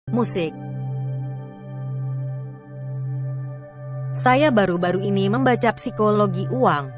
Musik. Saya baru-baru ini membaca Psikologi Uang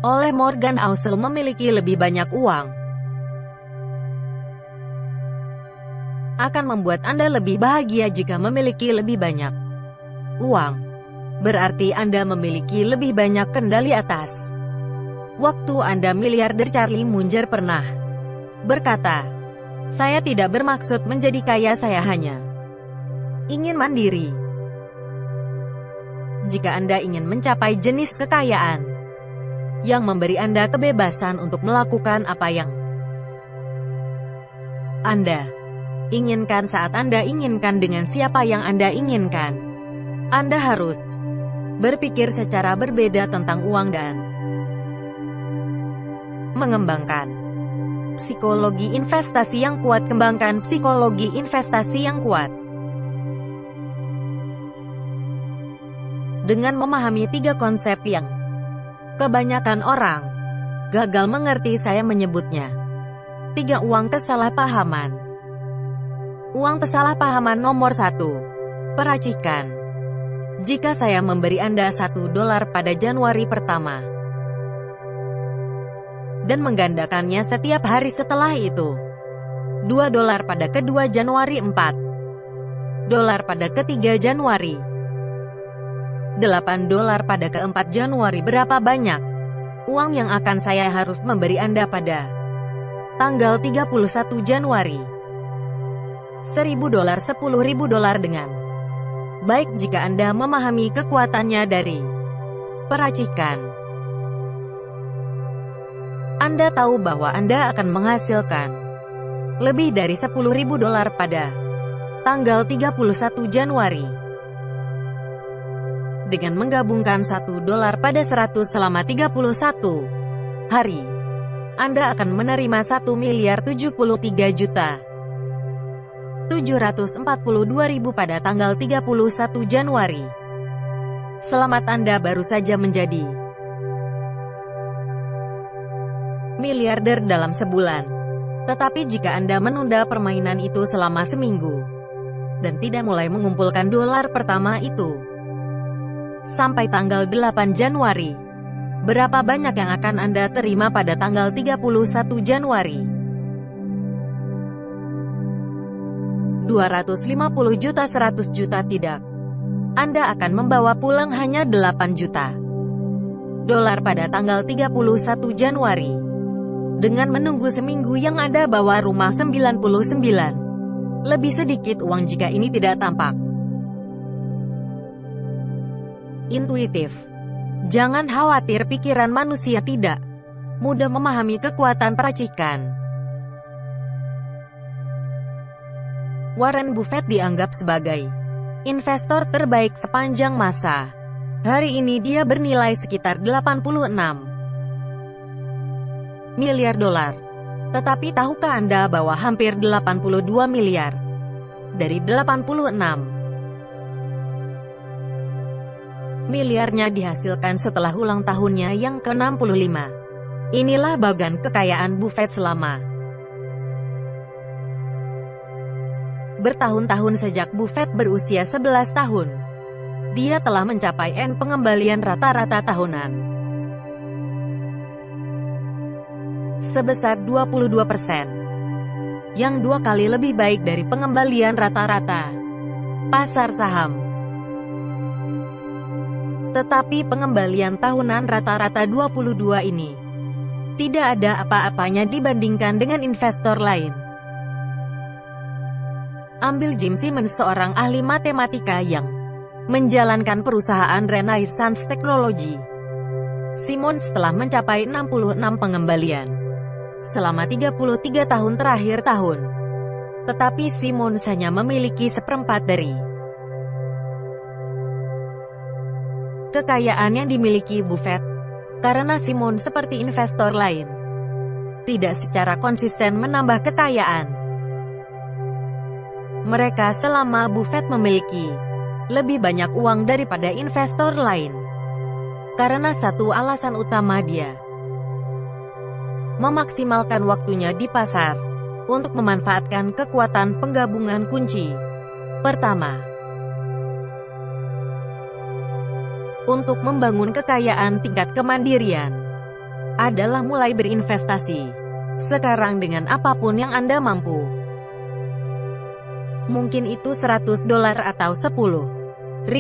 oleh Morgan Housel. Memiliki lebih banyak uang akan membuat Anda lebih bahagia. Jika memiliki lebih banyak uang, berarti Anda memiliki lebih banyak kendali atas waktu Anda. Miliarder Charlie Munger pernah berkata, "Saya tidak bermaksud menjadi kaya, saya hanya ingin mandiri." Jika Anda ingin mencapai jenis kekayaan yang memberi Anda kebebasan untuk melakukan apa yang Anda inginkan saat Anda inginkan dengan siapa yang Anda inginkan, Anda harus berpikir secara berbeda tentang uang dan mengembangkan psikologi investasi yang kuat. Kembangkan psikologi investasi yang kuat dengan memahami 3 konsep yang kebanyakan orang gagal mengerti. Saya menyebutnya 3 uang kesalahpahaman. Uang kesalahpahaman nomor 1, peracikan. Jika saya memberi Anda $1 pada Januari pertama dan menggandakannya setiap hari setelah itu, $2 pada kedua Januari, $4 pada ketiga Januari, $8 pada keempat Januari, berapa banyak uang yang akan saya harus memberi Anda pada tanggal 31 Januari? $1.000, $10.000 dengan baik jika Anda memahami kekuatannya dari peracikan. Anda tahu bahwa Anda akan menghasilkan lebih dari $10.000 pada tanggal 31 Januari. Dengan menggabungkan $1 pada 100 selama 31 hari, Anda akan menerima $1.073.742.000 pada tanggal 31 Januari. Selamat, Anda baru saja menjadi miliarder dalam sebulan. Tetapi jika Anda menunda permainan itu selama seminggu dan tidak mulai mengumpulkan dolar pertama itu sampai tanggal 8 Januari, berapa banyak yang akan Anda terima pada tanggal 31 Januari? 250 juta, 100 juta tidak. Anda akan membawa pulang hanya $8 juta pada tanggal 31 Januari. Dengan menunggu seminggu yang Anda bawa rumah 99. Lebih sedikit uang jika ini tidak tampak intuitif. Jangan khawatir, pikiran manusia tidak mudah memahami kekuatan peracikan. Warren Buffett dianggap sebagai investor terbaik sepanjang masa. Hari ini dia bernilai sekitar $86 miliar. Tetapi tahukah Anda bahwa hampir 82 miliar dari 86 miliarnya dihasilkan setelah ulang tahunnya yang ke-65. Inilah bagian kekayaan Buffett selama bertahun-tahun. Sejak Buffett berusia 11 tahun, dia telah mencapai pengembalian rata-rata tahunan sebesar 22%, yang 2 kali lebih baik dari pengembalian rata-rata pasar saham. Tetapi pengembalian tahunan rata-rata 22 ini tidak ada apa-apanya dibandingkan dengan investor lain. Ambil Jim Simons, seorang ahli matematika yang menjalankan perusahaan Renaissance Technology. Simons telah mencapai 66 pengembalian selama 33 tahun terakhir. Tetapi Simons hanya memiliki 1/4 dari kekayaan yang dimiliki Buffett, karena Simons seperti investor lain tidak secara konsisten menambah kekayaan mereka selama Buffett memiliki lebih banyak uang daripada investor lain. Karena satu alasan utama, dia memaksimalkan waktunya di pasar untuk memanfaatkan kekuatan penggabungan kunci Pertama, untuk membangun kekayaan tingkat kemandirian adalah mulai berinvestasi sekarang dengan apapun yang Anda mampu. Mungkin itu $100 atau $10.000.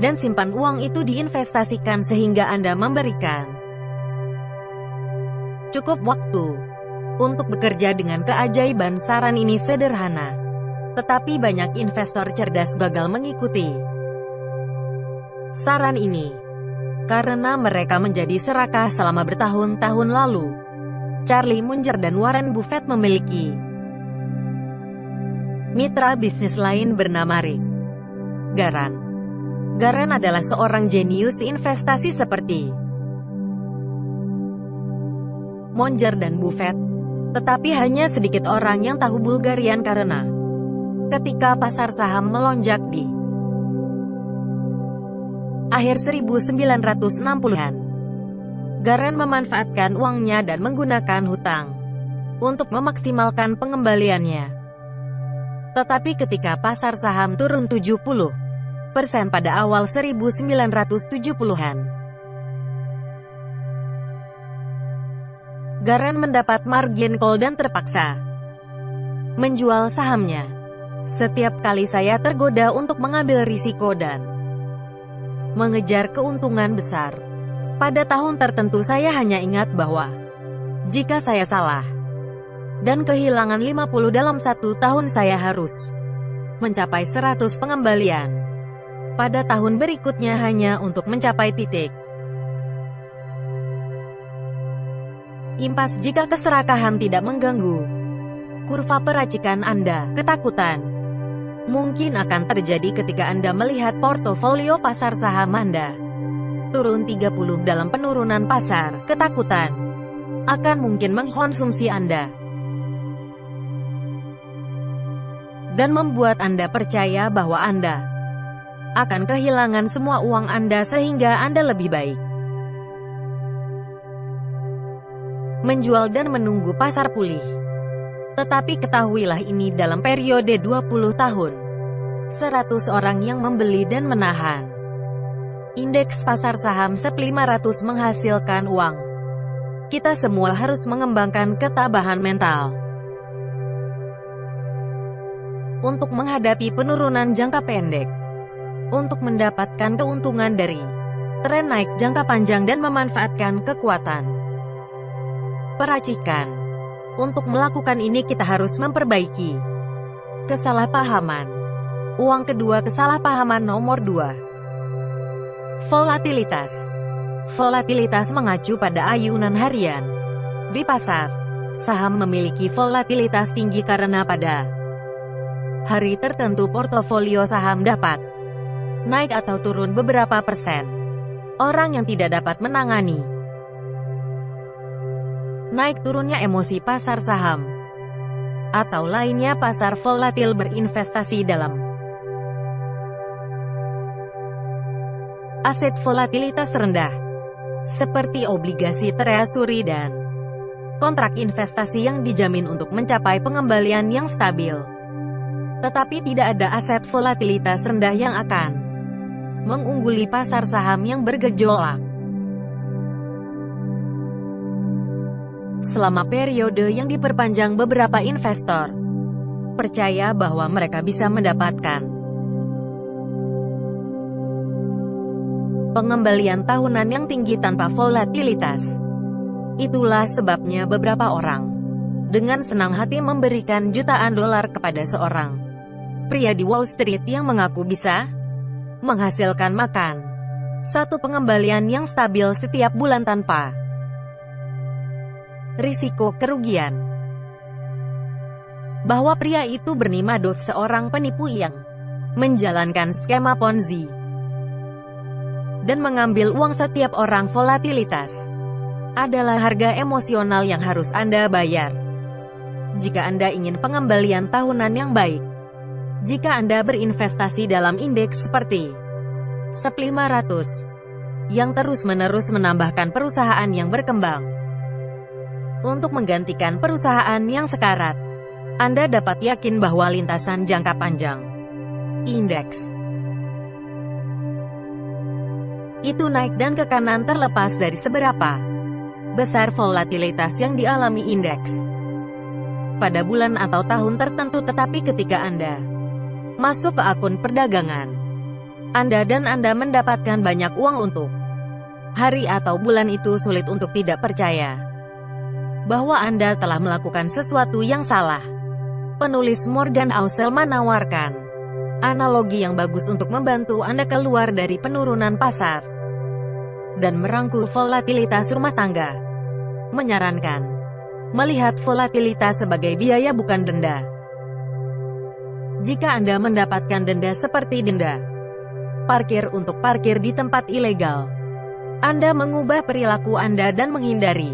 Dan simpan uang itu diinvestasikan sehingga Anda memberikan cukup waktu untuk bekerja dengan keajaiban. Saran ini sederhana, tetapi banyak investor cerdas gagal mengikuti saran ini karena mereka menjadi serakah selama bertahun-tahun lalu. Charlie Munger dan Warren Buffett memiliki mitra bisnis lain bernama Rick Garan. Garan adalah seorang jenius investasi seperti Munger dan Buffett, tetapi hanya sedikit orang yang tahu Bulgarian karena ketika pasar saham melonjak di akhir 1960-an, Garan memanfaatkan uangnya dan menggunakan hutang untuk memaksimalkan pengembaliannya. Tetapi ketika pasar saham turun 70% pada awal 1970-an, Garan mendapat margin call dan terpaksa menjual sahamnya. Setiap kali saya tergoda untuk mengambil risiko dan mengejar keuntungan besar pada tahun tertentu, saya hanya ingat bahwa jika saya salah dan kehilangan 50 dalam satu tahun, saya harus mencapai 100 pengembalian pada tahun berikutnya hanya untuk mencapai titik impas. Jika keserakahan tidak mengganggu kurva peracikan Anda, ketakutan mungkin akan terjadi ketika Anda melihat portofolio pasar saham Anda turun 30 dalam penurunan pasar. Ketakutan akan mungkin mengkonsumsi Anda dan membuat Anda percaya bahwa Anda akan kehilangan semua uang Anda sehingga Anda lebih baik menjual dan menunggu pasar pulih. Tetapi ketahuilah ini dalam periode 20 tahun, 100 orang yang membeli dan menahan indeks pasar saham SEP 500 menghasilkan uang. Kita semua harus mengembangkan ketabahan mental untuk menghadapi penurunan jangka pendek, untuk mendapatkan keuntungan dari tren naik jangka panjang dan memanfaatkan kekuatan peracikan. Untuk melakukan ini kita harus memperbaiki kesalahpahaman uang. Kedua, kesalahpahaman nomor 2, volatilitas. Volatilitas mengacu pada ayunan harian di pasar saham memiliki volatilitas tinggi karena pada hari tertentu portofolio saham dapat naik atau turun beberapa persen. Orang yang tidak dapat menangani naik turunnya emosi pasar saham atau lainnya pasar volatil berinvestasi dalam aset volatilitas rendah seperti obligasi treasury dan kontrak investasi yang dijamin untuk mencapai pengembalian yang stabil. Tetapi tidak ada aset volatilitas rendah yang akan mengungguli pasar saham yang bergejolak. Selama periode yang diperpanjang, beberapa investor percaya bahwa mereka bisa mendapatkan pengembalian tahunan yang tinggi tanpa volatilitas. Itulah sebabnya beberapa orang dengan senang hati memberikan jutaan dolar kepada seorang pria di Wall Street yang mengaku bisa menghasilkan satu pengembalian yang stabil setiap bulan tanpa risiko kerugian. Bahwa pria itu bernama Dove, seorang penipu yang menjalankan skema Ponzi dan mengambil uang setiap orang. Volatilitas adalah harga emosional yang harus Anda bayar jika Anda ingin pengembalian tahunan yang baik. Jika Anda berinvestasi dalam indeks seperti SEP 500 yang terus-menerus menambahkan perusahaan yang berkembang untuk menggantikan perusahaan yang sekarat, Anda dapat yakin bahwa lintasan jangka panjang indeks itu naik dan ke kanan terlepas dari seberapa besar volatilitas yang dialami indeks pada bulan atau tahun tertentu. Tetapi ketika Anda masuk ke akun perdagangan Anda dan Anda mendapatkan banyak uang untuk hari atau bulan, itu sulit untuk tidak percaya bahwa Anda telah melakukan sesuatu yang salah. Penulis Morgan Housel menawarkan analogi yang bagus untuk membantu Anda keluar dari penurunan pasar dan merangkul volatilitas rumah tangga. Menyarankan melihat volatilitas sebagai biaya bukan denda. Jika Anda mendapatkan denda seperti denda parkir untuk parkir di tempat ilegal, Anda mengubah perilaku Anda dan menghindari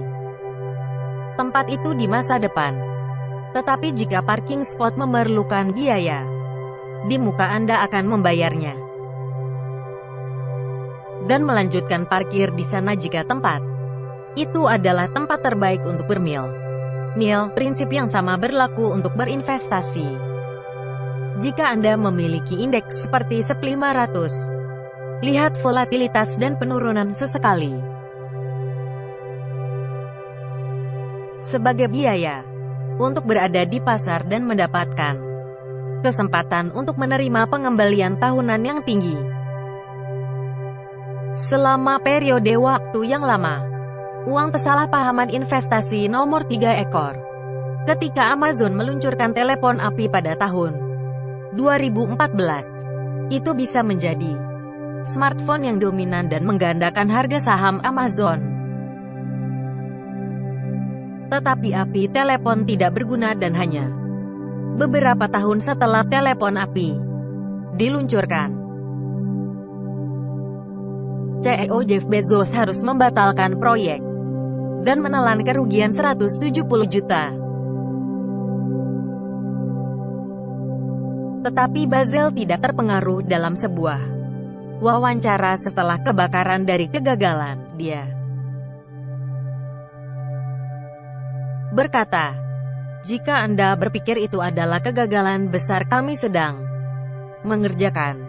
tempat itu di masa depan. Tetapi jika parking spot memerlukan biaya, di muka Anda akan membayarnya dan melanjutkan parkir di sana jika tempat itu adalah tempat terbaik untuk bermil. Prinsip yang sama berlaku untuk berinvestasi. Jika Anda memiliki indeks seperti S&P 500, lihat volatilitas dan penurunan sesekali sebagai biaya untuk berada di pasar dan mendapatkan kesempatan untuk menerima pengembalian tahunan yang tinggi selama periode waktu yang lama. Uang kesalahpahaman investasi nomor 3 ekor. Ketika Amazon meluncurkan telepon api pada tahun 2014, itu bisa menjadi smartphone yang dominan dan menggandakan harga saham Amazon. Tetapi api telepon tidak berguna dan hanya beberapa tahun setelah telepon api diluncurkan, CEO Jeff Bezos harus membatalkan proyek dan menelan kerugian 170 juta. Tetapi Bezos tidak terpengaruh. Dalam sebuah wawancara setelah kebakaran dari kegagalan, dia berkata, "Jika Anda berpikir itu adalah kegagalan besar, kami sedang mengerjakan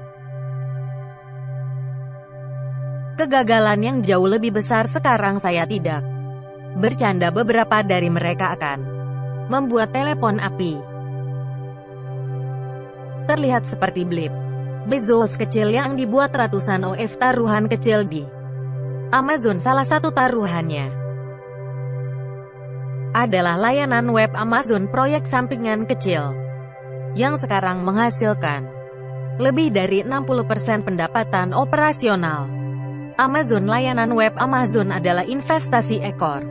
kegagalan yang jauh lebih besar sekarang. Saya tidak bercanda, beberapa dari mereka akan membuat telepon api terlihat seperti blip Bezos kecil yang dibuat ratusan OF taruhan kecil di Amazon. Salah satu taruhannya adalah layanan web Amazon, proyek sampingan kecil yang sekarang menghasilkan lebih dari 60% pendapatan operasional Amazon. Layanan web Amazon adalah investasi ekor,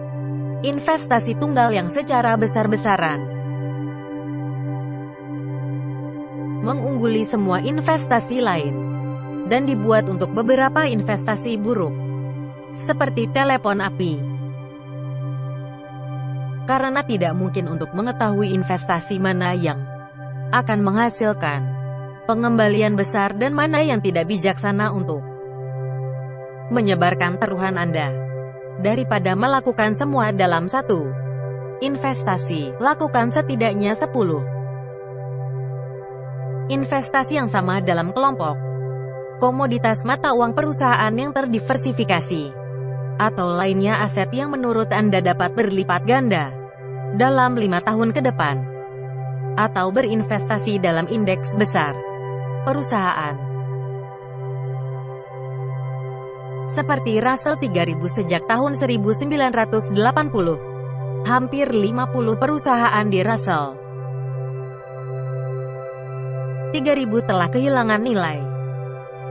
investasi tunggal yang secara besar-besaran mengungguli semua investasi lain dan dibuat untuk beberapa investasi buruk seperti telepon api. Karena tidak mungkin untuk mengetahui investasi mana yang akan menghasilkan pengembalian besar dan mana yang tidak bijaksana untuk menyebarkan taruhan Anda. Daripada melakukan semua dalam satu investasi, lakukan setidaknya 10 investasi yang sama dalam kelompok komoditas mata uang perusahaan yang terdiversifikasi, atau lainnya aset yang menurut Anda dapat berlipat ganda dalam 5 tahun ke depan, atau berinvestasi dalam indeks besar perusahaan seperti Russell 3000 sejak tahun 1980. Hampir 50 perusahaan di Russell 3000 telah kehilangan nilai,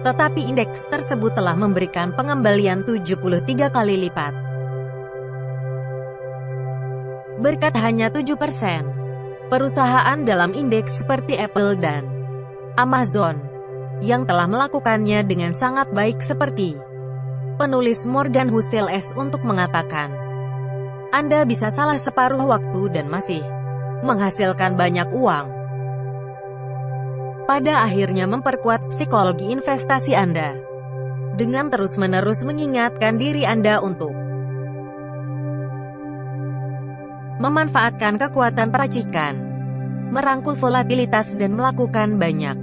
tetapi indeks tersebut telah memberikan pengembalian 73 kali lipat. Berkat hanya 7% perusahaan dalam indeks seperti Apple dan Amazon yang telah melakukannya dengan sangat baik, seperti penulis Morgan Housel untuk mengatakan, Anda bisa salah separuh waktu dan masih menghasilkan banyak uang. Pada akhirnya memperkuat psikologi investasi Anda dengan terus-menerus mengingatkan diri Anda untuk memanfaatkan kekuatan peracikan merangkul volatilitas dan melakukan banyak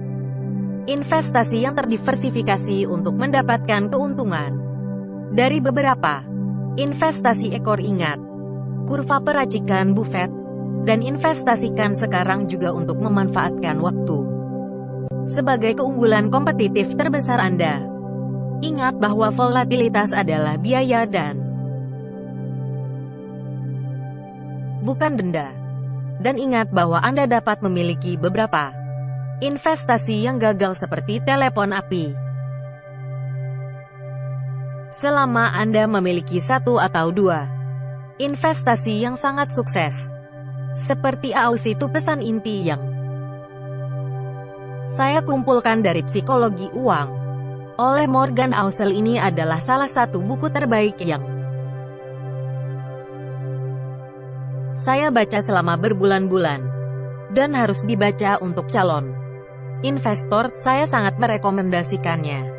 investasi yang terdiversifikasi untuk mendapatkan keuntungan dari beberapa investasi ekor. Ingat kurva peracikan Buffett, dan investasikan sekarang juga untuk memanfaatkan waktu sebagai keunggulan kompetitif terbesar Anda. Ingat bahwa volatilitas adalah biaya dan bukan denda. Dan ingat bahwa Anda dapat memiliki beberapa investasi yang gagal seperti telepon api. Selama Anda memiliki satu atau dua investasi yang sangat sukses, seperti AUS, itu pesan inti yang saya kumpulkan dari Psikologi Uang oleh Morgan Housel. Ini adalah salah satu buku terbaik yang saya baca selama berbulan-bulan, dan harus dibaca untuk calon investor. Saya sangat merekomendasikannya.